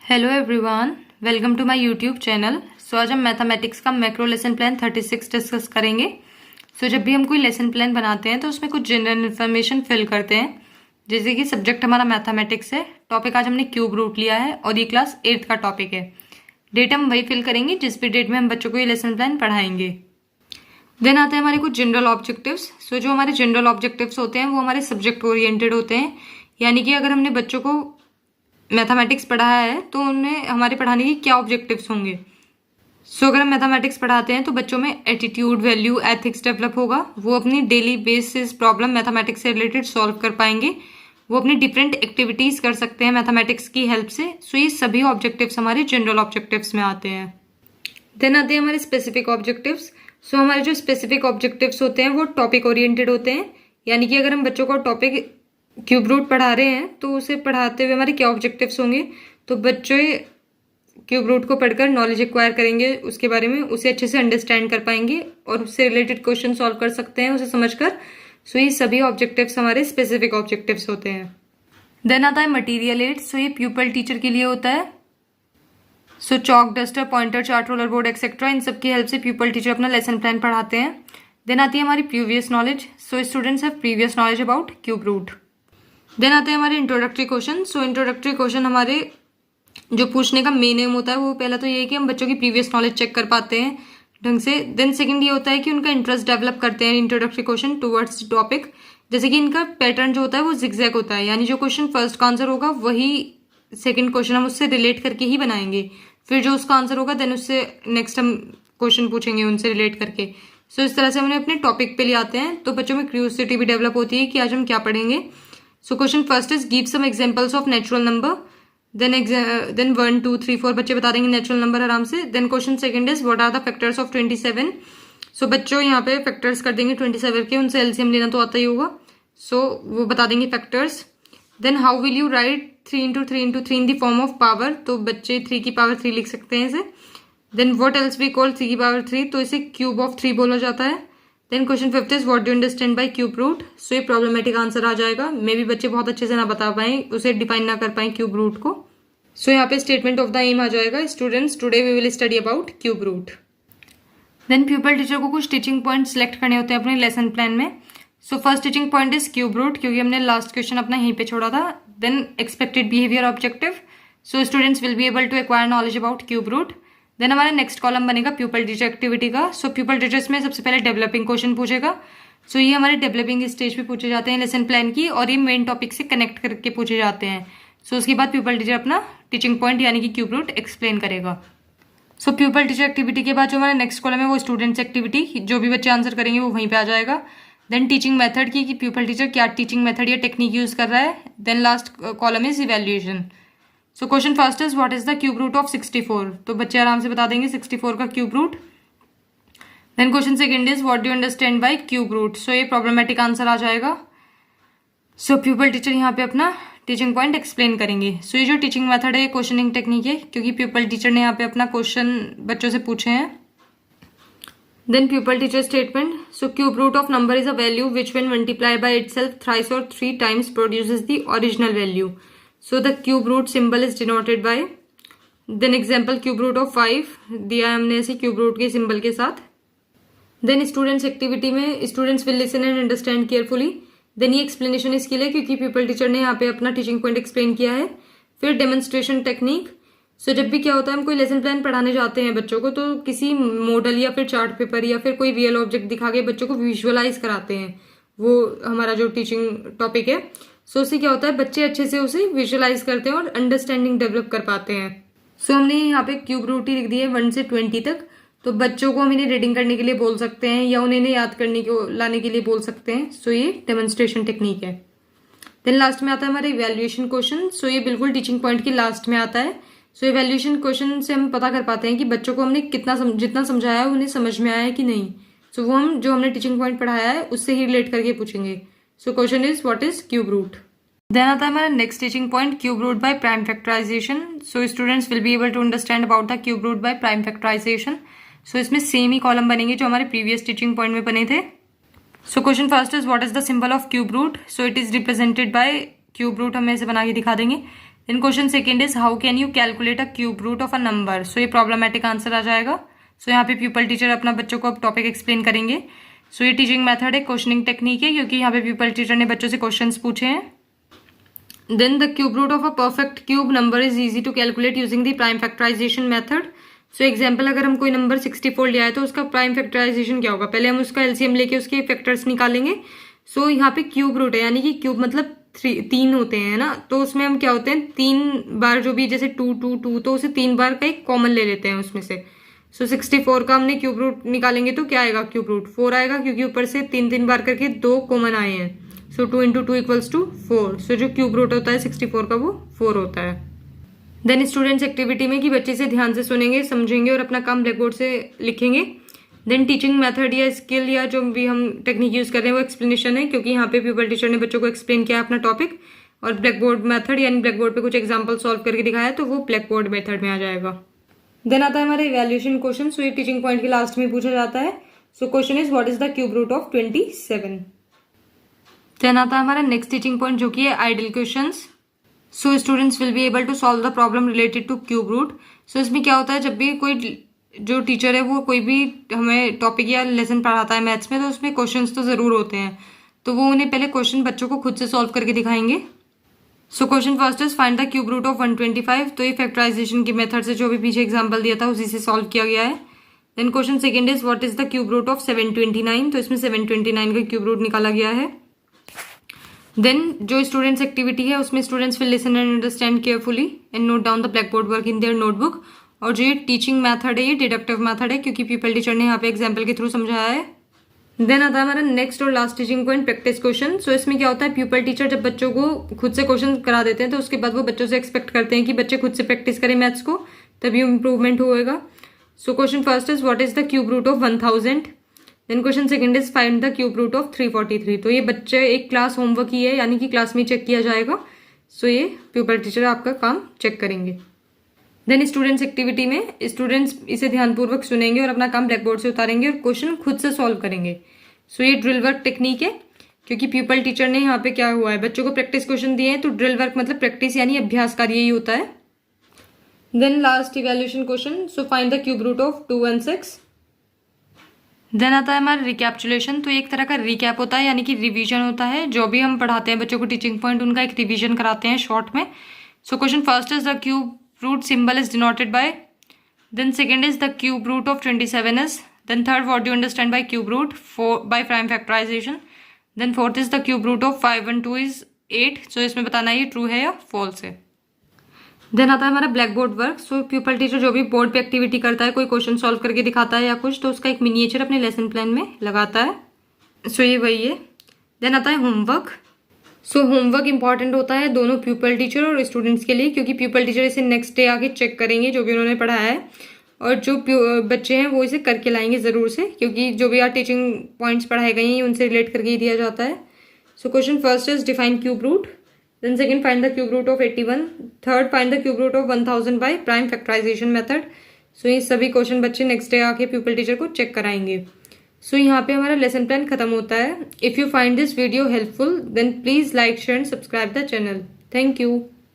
Hello everyone, welcome to my YouTube channel. आज हम mathematics का मैक्रो लेसन प्लान 36 डिस्कस करेंगे। जब भी हम कोई लेसन प्लान बनाते हैं तो उसमें कुछ जनरल इन्फॉर्मेशन फिल करते हैं। जैसे कि सब्जेक्ट हमारा मैथमेटिक्स है, टॉपिक आज हमने क्यूब रूट लिया है और ये क्लास 8th का टॉपिक है। डेट हम वही फिल करेंगे जिस भी डेट में हम बच्चों को ये लेसन प्लान पढ़ाएंगे। देन आते हैं हमारे कुछ जनरल ऑब्जेक्टिव्स। जो हमारे जनरल ऑब्जेक्टिव्स होते हैं वो हमारे सब्जेक्ट ओरिएंटेड होते हैं, यानी कि अगर हमने बच्चों को मैथमेटिक्स पढ़ाया है तो उनमें हमारे पढ़ाने के क्या ऑब्जेक्टिव्स होंगे। अगर हम मैथमेटिक्स पढ़ाते हैं तो बच्चों में एटीट्यूड, वैल्यू, एथिक्स डेवलप होगा। वो अपनी डेली बेसिस प्रॉब्लम मैथमेटिक्स से रिलेटेड सॉल्व कर पाएंगे। वो अपनी डिफरेंट एक्टिविटीज कर सकते हैं मैथमेटिक्स की हेल्प से। ये सभी ऑब्जेक्टिव्स हमारे जनरल ऑब्जेक्टिव्स में आते हैं। देन आते हैं हमारे स्पेसिफिक ऑब्जेक्टिव्स। हमारे जो स्पेसिफिक ऑब्जेक्टिव्स होते हैं वो टॉपिक ओरिएंटेड होते हैं, यानी कि अगर हम बच्चों को टॉपिक क्यूब रूट पढ़ा रहे हैं तो उसे पढ़ाते हुए हमारे क्या ऑब्जेक्टिव्स होंगे। तो बच्चे क्यूब रूट को पढ़कर नॉलेज एक्वायर करेंगे उसके बारे में, उसे अच्छे से अंडरस्टैंड कर पाएंगे और उससे रिलेटेड क्वेश्चन सॉल्व कर सकते हैं उसे समझकर। ये सभी ऑब्जेक्टिव्स हमारे स्पेसिफिक ऑब्जेक्टिव्स होते हैं। देन आता है मटीरियल एड्स। ये प्यूपल टीचर के लिए होता है। Chalk, duster, pointer, chart, roller board etcetera, इन सब की हेल्प से प्यूपल टीचर अपना लेसन प्लान पढ़ाते हैं। देन आती है हमारी previous knowledge. Students have previous knowledge about cube root. Then आते हैं हमारे इंट्रोडक्टरी क्वेश्चन। इंट्रोडक्टरी क्वेश्चन हमारे जो पूछने का मेन एम होता है वो पहला तो ये है कि हम बच्चों की प्रीवियस नॉलेज चेक कर पाते हैं ढंग से। देन सेकंड ये होता है कि उनका इंटरेस्ट डेवलप करते हैं इंट्रोडक्टरी क्वेश्चन टुवर्ड्स टॉपिक। जैसे कि इनका पैटर्न जो होता है वो जिगजैग होता है, यानी जो क्वेश्चन फर्स्ट का आंसर होगा वही सेकंड क्वेश्चन हम उससे रिलेट करके ही बनाएंगे। फिर जो उसका आंसर होगा देन उससे नेक्स्ट हम क्वेश्चन पूछेंगे उनसे रिलेट करके। इस तरह से हम अपने टॉपिक पे ले आते हैं, तो बच्चों में क्यूरियोसिटी भी डेवलप होती है कि आज हम क्या पढ़ेंगे। Question first is give some examples of natural number. Then 1, 2, 3, 4 बच्चे बता देंगे नेचुरल नंबर आराम से। Then question second is what are the factors of 27। बच्चों यहाँ पे फैक्टर्स कर देंगे 27 के, उनसे एलसीएम लेना तो आता ही होगा। वो बता देंगे factors. Then how will you write 3 into 3 into 3 in the form of power. तो बच्चे 3 की पावर 3 लिख सकते हैं इसे। Then what else we call 3 की पावर 3, तो इसे क्यूब ऑफ 3 बोला जाता है। Then question fifth is what do understand by cube root. ये प्रॉब्लमेटिक आंसर आ जाएगा, मे भी बच्चे बहुत अच्छे से ना बता पाए, उसे डिफाइन ना कर पाए क्यूब रूट को। यहाँ पे स्टेटमेंट ऑफ द एम आ जाएगा, students today we will study about cube root. Then pupil teacher को कुछ टीचिंग पॉइंट सिलेक्ट करने होते हैं अपने लेसन प्लान में। First teaching point is cube root, क्योंकि हमने लास्ट क्वेश्चन अपना यहीं पे छोड़ा था। Then expected behaviour objective, students will be able to acquire knowledge about cube root. Then हमारा नेक्स्ट कॉलम बनेगा प्यूपल टीचर एक्टिविटी का। प्यूपल टीचर्स में सबसे पहले डेवलपिंग क्वेश्चन पूछेगा। ये हमारे डेवलपिंग स्टेज पे पूछे जाते हैं लेसन प्लान की, और ये मेन टॉपिक से कनेक्ट करके पूछे जाते हैं। उसके बाद प्यूपल टीचर अपना टीचिंग पॉइंट यानी कि क्यूब रूट एक्सप्लेन करेगा। प्यूपल टीचर एक्टिविटी के बाद जो हमारा नेक्स्ट कॉलम है वो स्टूडेंट्स एक्टिविटी, जो भी बच्चे आंसर करेंगे वो वहीं पे आ जाएगा। देन टीचिंग मेथड की कि प्यूपल टीचर क्या टीचिंग मेथड या टेक्निक यूज कर रहा है। Then last column is evaluation. Question first is what is the cube root of 64। तो बच्चे आराम से बता देंगे 64 का cube root. Then question second is what do you understand by cube root. ये प्रॉब्लमेटिक आंसर आ जाएगा। प्यूपल टीचर यहाँ पे अपना टीचिंग पॉइंट एक्सप्लेन करेंगे। ये जो टीचिंग मेथड है क्वेश्चनिंग टेक्निक है, क्योंकि प्यूपल टीचर ने यहाँ पे अपना क्वेश्चन बच्चों से पूछे हैं। Then pupil teacher statement. Cube root of number is a value which when multiply by itself thrice और 3 times produces the original value. the cube root symbol is denoted by। then example cube root of 5 दिया है हमने ऐसे cube root के symbol के साथ। then students activity में students will listen and understand carefully। then ये explanation इसके लिए क्योंकि pupil teacher ने यहाँ पे अपना teaching point explain किया है। फिर demonstration technique। जब भी क्या होता है हम कोई लेसन प्लान पढ़ाने जाते हैं बच्चों को, तो किसी मॉडल या फिर चार्ट पेपर या फिर कोई रियल ऑब्जेक्ट दिखा के बच्चों को विजुअलाइज कराते हैं। वो हमारा जो टीचिंग टॉपिक है। उससे क्या होता है बच्चे अच्छे से उसे विजुअलाइज करते हैं और अंडरस्टैंडिंग डेवलप कर पाते हैं। हमने यहाँ पे क्यूब रूट ही लिख दी है 1 से 20 तक। तो बच्चों को हम इन्हें रीडिंग करने के लिए बोल सकते हैं या उन्हें याद करने को लाने के लिए बोल सकते हैं। ये डेमोन्स्ट्रेशन टेक्निक है। देन लास्ट में आता है हमारा इवेल्युएशन क्वेश्चन। ये बिल्कुल टीचिंग पॉइंट की लास्ट में आता है। इवेल्युएशन क्वेश्चन से हम पता कर पाते हैं कि बच्चों को हमने जितना समझाया है उन्हें समझ में आया है कि नहीं। वो हम जो हमने टीचिंग पॉइंट पढ़ाया है उससे ही रिलेट करके पूछेंगे। Question is what is cube root. Then आता है हमारा next teaching point cube root by prime factorisation. Students will be able to understand about the cube root by prime factorisation. इसमें same ही कॉलम बनेंगे जो हमारे प्रीवियस टीचिंग पॉइंट में बने थे। Question first is what is the symbol of cube root. It is represented by cube root, हम ऐसे बना के दिखा देंगे। Then question second is how can you calculate a cube root of a number. So ये problematic answer आ जाएगा। सो यहाँ पे प्यूपल टीचर अपना बच्चों को अब टॉपिक एक्सप्लेन करेंगे। सो ये टीचिंग मेथड है, क्वेश्चनिंग टेक्निक है, क्योंकि यहाँ पे प्यूपल टीचर ने बच्चों से क्वेश्चंस पूछे हैं। Then the cube root of a perfect cube number is easy to calculate using the prime factorisation method. So example, अगर हम कोई नंबर 64 लिया है तो उसका प्राइम फैक्टराइजेशन क्या होगा, पहले हम उसका एलसीएम लेके उसके फैक्टर्स निकालेंगे। सो यहाँ पे क्यूब रूट है, यानी कि क्यूब मतलब 3 होते हैं ना, तो उसमें हम क्या होते हैं 3 बार जो भी, जैसे 2 2 2, तो उसे 3 बार का एक कॉमन ले लेते हैं उसमें से। सो 64 का हमने क्यूब रूट निकालेंगे तो क्या आएगा, क्यूब रूट 4 आएगा, क्योंकि ऊपर से 3 बार करके 2 कॉमन आए हैं। सो 2 × 2 = 4। सो जो क्यूब रूट होता है 64 का वो 4 होता है। देन स्टूडेंट्स एक्टिविटी में कि बच्चे से ध्यान से सुनेंगे, समझेंगे और अपना काम ब्लैक बोर्ड से लिखेंगे। देन टीचिंग मेथड या स्किल या जो भी हम टेक्निक यूज कर रहे हैं वो एक्सप्लेनेशन है, क्योंकि यहाँ पे प्यूपल टीचर ने बच्चों को एक्सप्लेन किया अपना टॉपिक, और ब्लैक बोर्ड मेथड यानी ब्लैक बोर्ड पे कुछ एग्जाम्पल सॉल्व करके दिखाया तो वो ब्लैक बोर्ड मेथड में आ जाएगा। देन आता है हमारा इवैल्यूएशन क्वेश्चन। सो ये टीचिंग पॉइंट के लास्ट में पूछा जाता है। So question is what is the cube root of 27। Then आता है हमारा नेक्स्ट टीचिंग पॉइंट जो कि है ideal questions. So students will be able to solve the problem related to cube root. So इसमें क्या होता है, जब भी कोई जो टीचर है वो कोई भी हमें टॉपिक या लेसन पढ़ाता है मैथ्स में, तो उसमें क्वेश्चंस तो जरूर होते हैं, तो वो उन्हें पहले क्वेश्चन बच्चों को खुद से सॉल्व करके दिखाएंगे। So question first is find the cube root of 125। तो ये फैक्टराइजेशन के मेथड से जो भी पीछे एग्जाम्पल दिया था उसी से सॉल्व किया गया है। Then question second is what is the cube root of 729। तो इसमें 729 का क्यूब रूट निकाला गया है। देन जो स्टूडेंट्स एक्टिविटी है उसमें students will listen and understand carefully and note down the black board work in their notebook. और जो ये टीचिंग मेथड है ये डिडक्टिव मेथड है, क्योंकि पीपल टीचर ने यहाँ पे एग्जाम्पल के थ्रू समझाया है। देन आता है हमारा नेक्स्ट और last teaching point practice question. So इसमें क्या होता है, प्यूपल टीचर जब बच्चों को खुद से क्वेश्चन करा देते हैं तो उसके बाद वो बच्चों से एक्सपेक्ट करते हैं कि बच्चे खुद से प्रैक्टिस करें मैथ्स को, तभी इम्प्रूवमेंट होएगा। So question first is what is the cube root of 1000। Then question second is find the cube root of 343। तो ये बच्चे एक क्लास होमवर्क ही है, यानी कि क्लास में चेक किया जाएगा। सो ये प्यूपल टीचर आपका काम चेक करेंगे। देन स्टूडेंट्स एक्टिविटी में स्टूडेंट्स इसे ध्यानपूर्वक सुनेंगे और अपना काम ब्लैक बोर्ड से उतारेंगे और क्वेश्चन खुद से सॉल्व करेंगे। सो ये ड्रिल वर्क टेक्निक है, क्योंकि प्यूपल टीचर ने यहाँ पे क्या हुआ है, बच्चों को प्रैक्टिस क्वेश्चन दिए हैं, तो ड्रिल वर्क मतलब प्रैक्टिस यानी अभ्यास कार्य ही होता है। Then last evaluation question. So find the cube root of 216। Then आता है हमारा रिकैप्चुलेशन। तो एक तरह का रिकैप होता है, यानी कि रिवीजन होता है। जो भी हम पढ़ाते हैं बच्चों को टीचिंग पॉइंट, उनका एक रिवीजन कराते हैं शॉर्ट में। सो question first is the cube root symbol is denoted by. Then second is the cube root of 27 is. Then third, what do you understand by cube root? 4 by prime factorization. Then fourth is the cube root of 5 and 2 is 8. So इसमें बताना है ये true है या false है। Then आता है हमारा ब्लैक बोर्ड वर्क। सो प्यूपल टीचर जो भी बोर्ड पे एक्टिविटी करता है, कोई क्वेश्चन सॉल्व करके दिखाता है या कुछ, तो उसका एक मिनिएचर अपने लेसन प्लान में लगाता है। सो ये वही है। देन आता है होमवर्क। सो होमवर्क इंपॉर्टेंट होता है दोनों प्यूपल टीचर और स्टूडेंट्स के लिए, क्योंकि प्यूपल टीचर इसे नेक्स्ट डे आके चेक करेंगे जो भी उन्होंने पढ़ाया है, और जो बच्चे हैं वो इसे करके लाएंगे ज़रूर से, क्योंकि जो भी टीचिंग पॉइंट्स पढ़ाए गए हैं उनसे रिलेट करके ही दिया जाता है। So question first is define cube root. Then second find the cube root of 81। Third find the cube root of 1000 by prime factorisation method. So ये सभी क्वेश्चन बच्चे नेक्स्ट डे आके प्यूपल टीचर को check कराएंगे। So यहाँ पे हमारा lesson plan खत्म होता है। If you find this video helpful then please like share and subscribe the channel. Thank you.